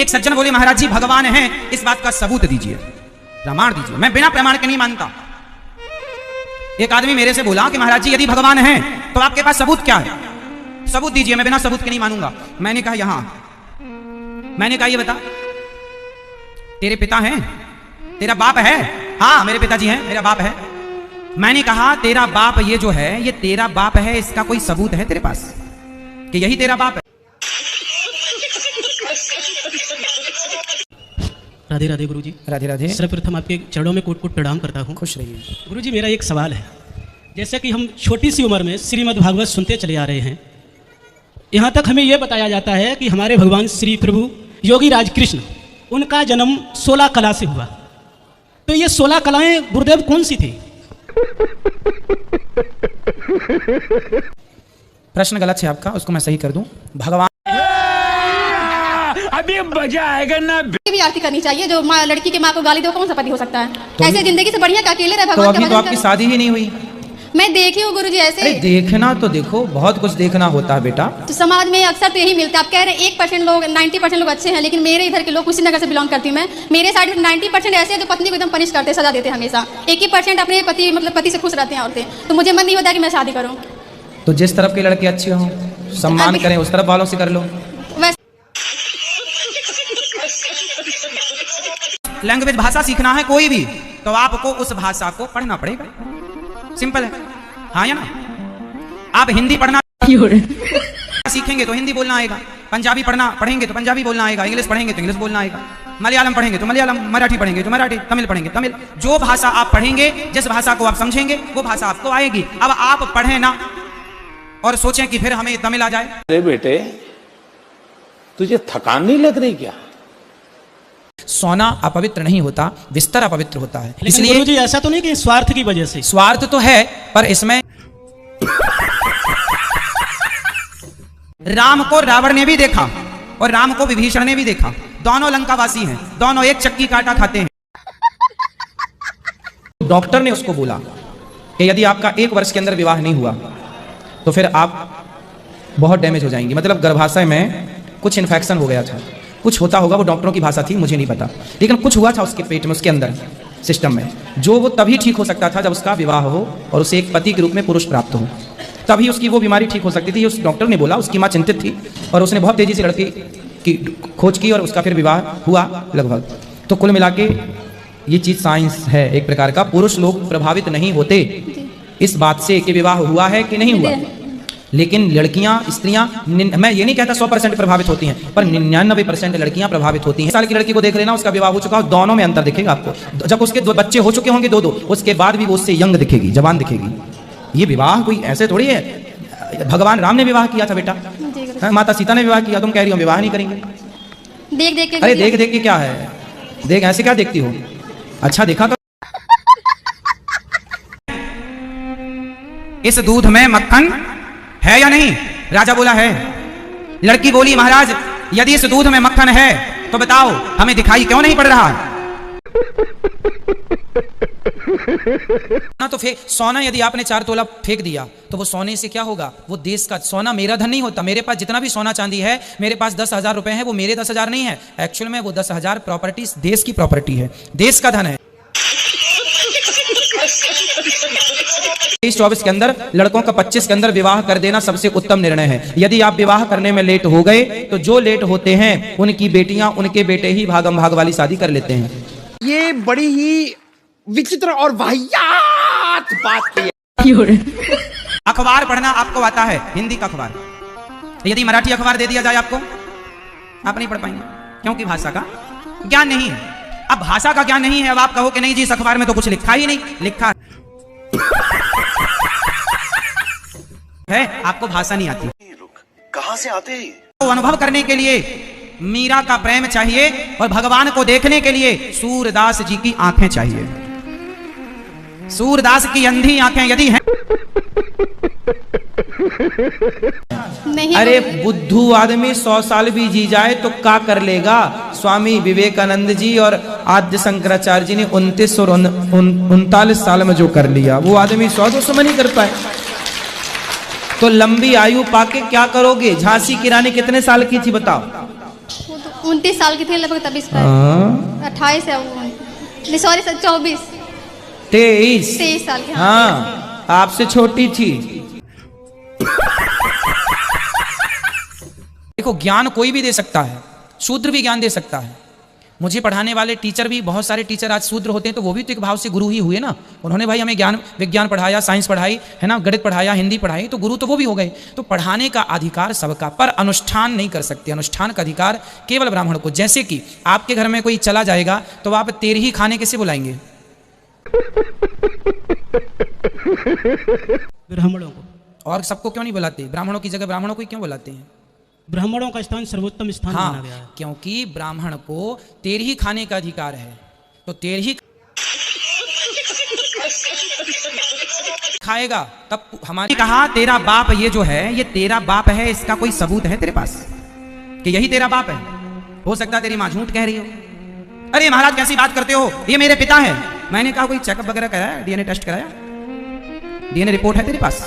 एक सज्जन बोले महाराज जी भगवान है, इस बात का सबूत दीजिए, प्रमाण दीजिए। मैं बिना प्रमाण के नहीं मानता। एक आदमी मेरे से बोला कि महाराज जी यदि भगवान है तो आपके पास सबूत क्या है, सबूत दीजिए, मैं बिना सबूत के नहीं मानूंगा। मैंने कहा यहां, मैंने कहा ये बता तेरे पिता हैं, तेरा बाप है? हाँ मेरे पिताजी हैं, मेरा बाप है। मैंने कहा तेरा बाप ये जो है ये तेरा बाप है, इसका कोई सबूत है तेरे पास कि यही तेरा बाप है? राधे राधे गुरुजी। राधे राधे। सर्वप्रथम आपके चरणों में कोट कोट प्रणाम करता हूँ। खुश रहिए। गुरुजी मेरा एक सवाल है, जैसे कि हम छोटी सी उम्र में श्रीमद् भागवत सुनते चले आ रहे हैं, यहाँ तक हमें यह बताया जाता है कि हमारे भगवान श्री प्रभु योगी राज कृष्ण, उनका जन्म 16 कला से हुआ। तो ये 16 कलाएं गुरुदेव कौन सी थी? प्रश्न गलत है आपका, उसको मैं सही कर दूं। भगवान अभी मजा आएगा ना। भी आरती करनी चाहिए, जो माँ लड़की की माँ को गाली दो कौन सा पति हो सकता है? ऐसे जिंदगी से बढ़िया का अकेले रहे तो भगवान अभी तो आपकी शादी ही नहीं हुई। मैं देखी हूँ गुरुजी ऐसे। अरे देखना तो देखो, बहुत कुछ देखना होता है बेटा। तो समाज में अक्सर तो यही मिलता है। आप कह रहे हैं 1% लोग, 90% लोग अच्छे हैं, लेकिन मेरे इधर के लोग, कुशीनगर से बिलोंग करती हूँ मैं, मेरे साइड में 90% ऐसे हैं जो पत्नी को एकदम पनिश करते, सजा देते हैं हमेशा। 1% अपने पति मतलब पति से खुश रहते हैं औरतें। तो मुझे मन नहीं होता कि मैं शादी करूँ। तो जिस तरफ के लड़के अच्छे हों, सम्मान करें, उस तरफ वालों से कर लो। लैंग्वेज भाषा सीखना है कोई भी तो आपको उस भाषा को पढ़ना पड़ेगा, सिंपल है। हाँ या ना? आप हिंदी पढ़ना सीखेंगे तो हिंदी बोलना आएगा, पंजाबी पढ़ेंगे तो पंजाबी बोलना आएगा, इंग्लिश पढ़ेंगे तो इंग्लिश बोलना आएगा, मलयालम पढ़ेंगे तो मलयालम, मराठी पढ़ेंगे तो मराठी, तमिल पढ़ेंगे तमिल। जो भाषा आप पढ़ेंगे, जिस भाषा को आप समझेंगे, वो भाषा आपको आएगी। अब आप पढ़े ना और सोचें कि फिर हमें तमिल आ जाए। अरे बेटे तुझे थकान नहीं लग रही क्या? सोना अपवित्र नहीं होता, बिस्तर अपवित्र होता है। इसलिए गुरुजी ऐसा तो नहीं कि स्वार्थ की वजह से? स्वार्थ तो है, पर इसमें राम को रावण ने भी देखा और राम को विभीषण ने भी देखा। दोनों लंकावासी हैं, दोनों एक चक्की का आटा खाते हैं। डॉक्टर ने उसको बोला कि यदि आपका 1 वर्ष के अंदर विवाह नहीं हुआ तो फिर आप बहुत डैमेज हो जाएंगी। मतलब गर्भाशय में कुछ इन्फेक्शन हो गया था, कुछ होता होगा, वो डॉक्टरों की भाषा थी, मुझे नहीं पता, लेकिन कुछ हुआ था उसके पेट में, उसके अंदर सिस्टम में, जो वो तभी ठीक हो सकता था जब उसका विवाह हो और उसे एक पति के रूप में पुरुष प्राप्त हो, तभी उसकी वो बीमारी ठीक हो सकती थी। उस डॉक्टर ने बोला, उसकी माँ चिंतित थी और उसने बहुत तेजी से लड़की की खोज की और उसका फिर विवाह हुआ लगभग। तो कुल मिला के ये चीज़ साइंस है एक प्रकार का। पुरुष लोग प्रभावित नहीं होते इस बात से कि विवाह हुआ है कि नहीं हुआ, लेकिन लड़कियां, स्त्रियां, मैं ये नहीं कहता 100% प्रभावित होती हैं, पर 99% लड़कियां प्रभावित होती हैं। साल की लड़की को देख लेना, उसका विवाह हो चुका हो, दोनों में अंतर दिखेगा आपको। जब उसके 2 बच्चे हो चुके होंगे, 2 उसके बाद भी वो उससे यंग दिखेगी, जवान दिखेगी। ये विवाह कोई ऐसे थोड़ी है। भगवान राम ने विवाह किया था बेटा, माता सीता ने विवाह किया, तुम कह रही हो विवाह नहीं करेंगे? देख देख के। अरे देख देख के क्या है, देख ऐसे क्या देखती हो? अच्छा देखा तो। इस दूध में मक्खन है या नहीं? राजा बोला है। लड़की बोली महाराज यदि इस दूध में मक्खन है तो बताओ हमें दिखाई क्यों नहीं पड़ रहा? ना तो सोना यदि आपने 4 तोला फेंक दिया तो वो सोने से क्या होगा? वो देश का सोना, मेरा धन नहीं होता। मेरे पास जितना भी सोना चांदी है, मेरे पास 10,000 रुपए हैं, वो मेरे 10,000 नहीं है। एक्चुअल में वो 10,000 प्रॉपर्टी देश की प्रॉपर्टी है, देश का धन है। 24 के अंदर लड़कों का 25 के अंदर विवाह कर देना सबसे उत्तम निर्णय है। यदि आप विवाह करने में लेट हो गए तो जो लेट होते हैं उनकी बेटियां, उनके बेटे ही भागम भाग वाली शादी कर लेते हैं। ये बड़ी ही विचित्र और वाहियात बात है। अखबार पढ़ना आपको आता है, हिंदी का अखबार। यदि मराठी अखबार दे दिया जाए आपको, आप नहीं पढ़ पाएंगे, क्योंकि भाषा का ज्ञान नहीं है। अब भाषा का ज्ञान नहीं है, अब आप कहो कि नहीं जी इस अखबार में तो कुछ लिखा ही नहीं। लिखा है, आपको भाषा नहीं आती। कहां से आते हैं? तो अनुभव करने के लिए मीरा का प्रेम चाहिए और भगवान को देखने के लिए सूरदास जी की आंखें चाहिए। सूरदास की अंधी आंखें यदि हैं नहीं। अरे बुद्धू आदमी 100 साल भी जी जाए तो क्या कर लेगा? स्वामी विवेकानंद जी और आद्य शंकराचार्य जी ने 29 और 39 साल में जो कर लिया, वो आदमी 100-200 में नहीं कर पाए। तो लंबी आयु पाके क्या करोगे? झांसी की रानी कितने साल की थी बताओ? 29 साल की थी लगभग तब इसका 28 है वो, नहीं सॉरी सर 24 23 साल की। हाँ आपसे छोटी थी। देखो ज्ञान कोई भी दे सकता है, शूद्र भी ज्ञान दे सकता है। मुझे पढ़ाने वाले टीचर भी, बहुत सारे टीचर आज शूद्र होते हैं, तो वो भी तो एक भाव से गुरु ही हुए ना। उन्होंने भाई हमें ज्ञान विज्ञान पढ़ाया, साइंस पढ़ाई है ना, गणित पढ़ाया, हिंदी पढ़ाई, तो गुरु तो वो भी हो गए। तो पढ़ाने का अधिकार सबका, पर अनुष्ठान नहीं कर सकते। अनुष्ठान का अधिकार केवल ब्राह्मण को। जैसे कि आपके घर में कोई चला जाएगा तो आप तेरही खाने कैसे बुलाएंगे? ब्राह्मणों को। और सबको क्यों नहीं बुलाते? ब्राह्मणों की जगह ब्राह्मणों को ही क्यों बुलाते हैं? ब्राह्मणों का स्थान सर्वोत्तम स्थान माना गया है। क्योंकि ब्राह्मण को तेरही खाने का अधिकार है, तो तेरही खाएगा। तब हमारे कहा तेरा बाप ये जो है, ये तेरा बाप है, इसका कोई सबूत है तेरे पास कि यही तेरा बाप है? हो सकता है तेरी माँ झूठ कह रही हो। अरे महाराज कैसी बात करते हो, ये मेरे पिता है। मैंने कहा कोई चेकअप वगैरह कराया, डीएनए टेस्ट कराया, डीएनए रिपोर्ट है तेरे पास?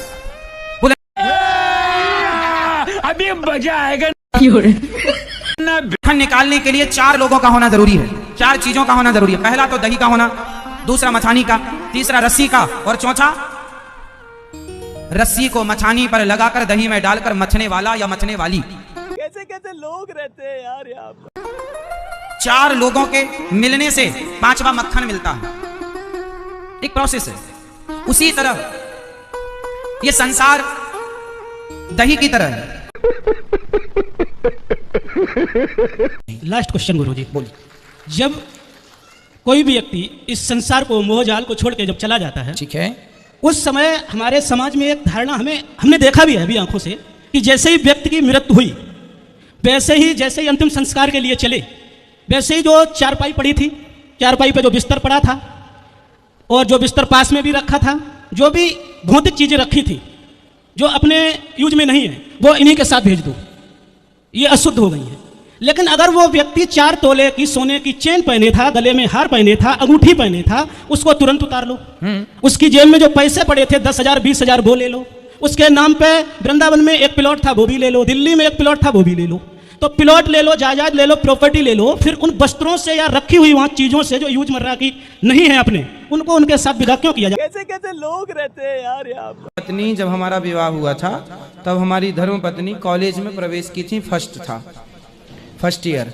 अभी मजा आएगा। मक्खन निकालने के लिए 4 लोगों का होना जरूरी है, 4 चीजों का होना जरूरी है। पहला तो दही का होना, दूसरा मछानी का, तीसरा रस्सी का, और चौथा रस्सी को मछानी पर लगाकर दही में डालकर मछने वाला या मछने वाली। कैसे कैसे लोग रहते हैं यार यहाँ पर। 4 लोगों के मिलने से 5वां मक्खन मिलता है। एक प्रोसेस है। उसी तरह ये संसार दही की तरह है। लास्ट क्वेश्चन गुरुजी, बोलिए। जब कोई भी व्यक्ति इस संसार को, मोहजाल को छोड़ के जब चला जाता है, ठीक है, उस समय हमारे समाज में एक धारणा हमने देखा भी है अभी आंखों से, कि जैसे ही व्यक्ति की मृत्यु हुई, वैसे ही जैसे ही अंतिम संस्कार के लिए चले, वैसे ही जो चारपाई पड़ी थी, चारपाई पे जो बिस्तर पड़ा था और जो बिस्तर पास में भी रखा था, जो भी भौतिक चीजें रखी थी जो अपने यूज में नहीं है, वो इन्हीं के साथ भेज दो, ये अशुद्ध हो गई है। लेकिन अगर वो व्यक्ति 4 तोले की सोने की चेन पहने था, गले में हार पहने था, अंगूठी पहने था, उसको तुरंत उतार लो। उसकी जेब में जो पैसे पड़े थे 10,000 20,000 वो ले लो। उसके नाम पे वृंदावन में एक प्लॉट था वो भी ले लो, दिल्ली में एक प्लॉट था वो भी ले लो। तो प्लॉट ले लो, जायदाद ले लो, प्रॉपर्टी ले लो, फिर उन वस्त्रों से या रखी हुई वहां चीजों से जो यूज मर्रा की नहीं है अपने, उनको उनके साथ विदा क्यों किया जाए? कैसे कैसे लोग रहते हैं यार यहाँ पर। पत्नी जब हमारा विवाह हुआ था तब हमारी धर्म पत्नी कॉलेज में प्रवेश की थी, फर्स्ट ईयर।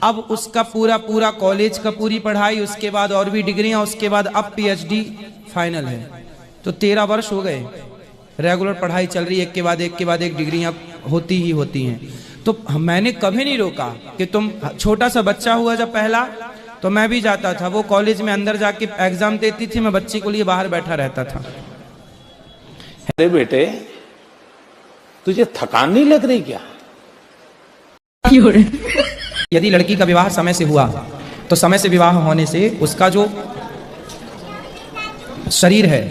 अब उसका पूरा कॉलेज का पूरी पढ़ाई, उसके बाद और भी डिग्रियां, उसके बाद अब पीएचडी फाइनल है। तो 13 वर्ष हो गए, रेगुलर पढ़ाई चल रही है, एक के बाद एक डिग्रियां होती ही होती हैं। तो मैंने कभी नहीं रोका कि तुम, छोटा सा बच्चा हुआ जब पहला, तो मैं भी जाता था, वो कॉलेज में अंदर जाके एग्जाम देती थी, मैं बच्ची को लिए बाहर बैठा रहता था। अरे बेटे तुझे थकान नहीं लग रही क्या? यदि लड़की का विवाह समय से हुआ तो समय से विवाह होने से उसका जो शरीर है,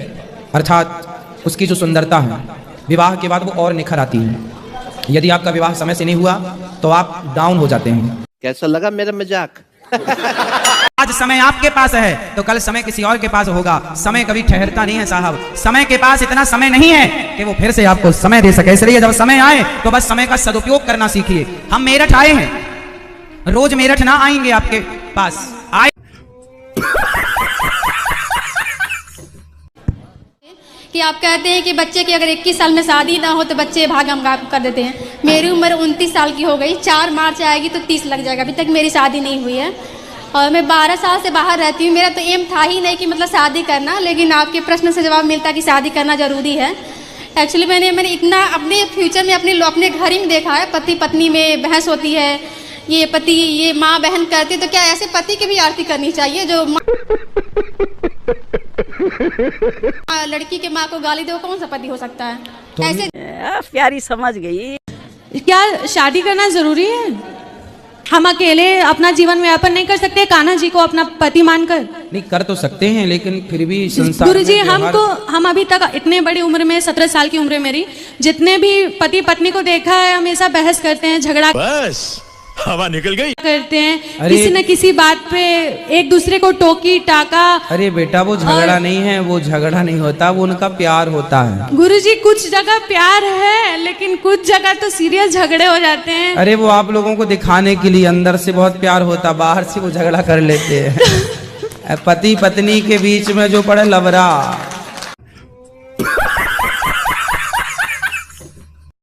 अर्थात उसकी जो सुंदरता है, विवाह के बाद वो और निखर आती है। यदि आपका विवाह समय से नहीं हुआ तो आप डाउन हो जाते हैं। कैसा लगा मेरा मजाक? आज समय आपके पास है तो कल समय किसी और के पास होगा। समय कभी ठहरता नहीं है साहब। समय के पास इतना समय नहीं है कि वो फिर से आपको समय दे सके। इसलिए जब समय आए तो बस समय का सदुपयोग करना सीखिए। हम मेरठ आए हैं, रोज मेरठ ना आएंगे आपके पास, आए कि आप कहते हैं कि बच्चे की अगर 21 साल में शादी ना हो तो बच्चे भागम कर देते हैं। मेरी उम्र 29 साल की हो गई, 4 मार्च आएगी तो 30 लग जाएगा। अभी तक मेरी शादी नहीं हुई है और मैं 12 साल से बाहर रहती हूँ। मेरा तो एम था ही नहीं कि मतलब शादी करना, लेकिन आपके प्रश्न से जवाब मिलता कि शादी करना ज़रूरी है। एक्चुअली मैंने इतना अपने फ्यूचर में अपने घर ही में देखा है, पति पत्नी में बहस होती है, ये माँ बहन करती, तो क्या ऐसे पति की भी आरती करनी चाहिए जो लड़की के माँ को गाली दे? कौन सा पति हो सकता है तो ऐसे? प्यारी समझ गई। क्या शादी करना जरूरी है? हम अकेले अपना जीवन व्यापन नहीं कर सकते कान्हा जी को अपना पति मानकर? नहीं, कर तो सकते हैं, लेकिन फिर भी संसार गुरु जी हम अभी तक इतने बड़ी उम्र में, 17 साल की उम्र मेरी, जितने भी पति पत्नी को देखा है हमेशा बहस करते हैं, झगड़ा। बस हवा निकल गई। करते हैं अरे- किसी न किसी बात पे एक दूसरे को टोकी टाका। अरे बेटा वो झगड़ा नहीं है, वो झगड़ा नहीं होता, वो उनका प्यार होता है। गुरुजी कुछ जगह प्यार है लेकिन कुछ जगह तो सीरियस झगड़े हो जाते हैं। अरे वो आप लोगों को दिखाने के लिए अंदर से बहुत प्यार होता, बाहर से वो झगड़ा कर लेते हैं। पति पत्नी के बीच में जो पड़े लवरा,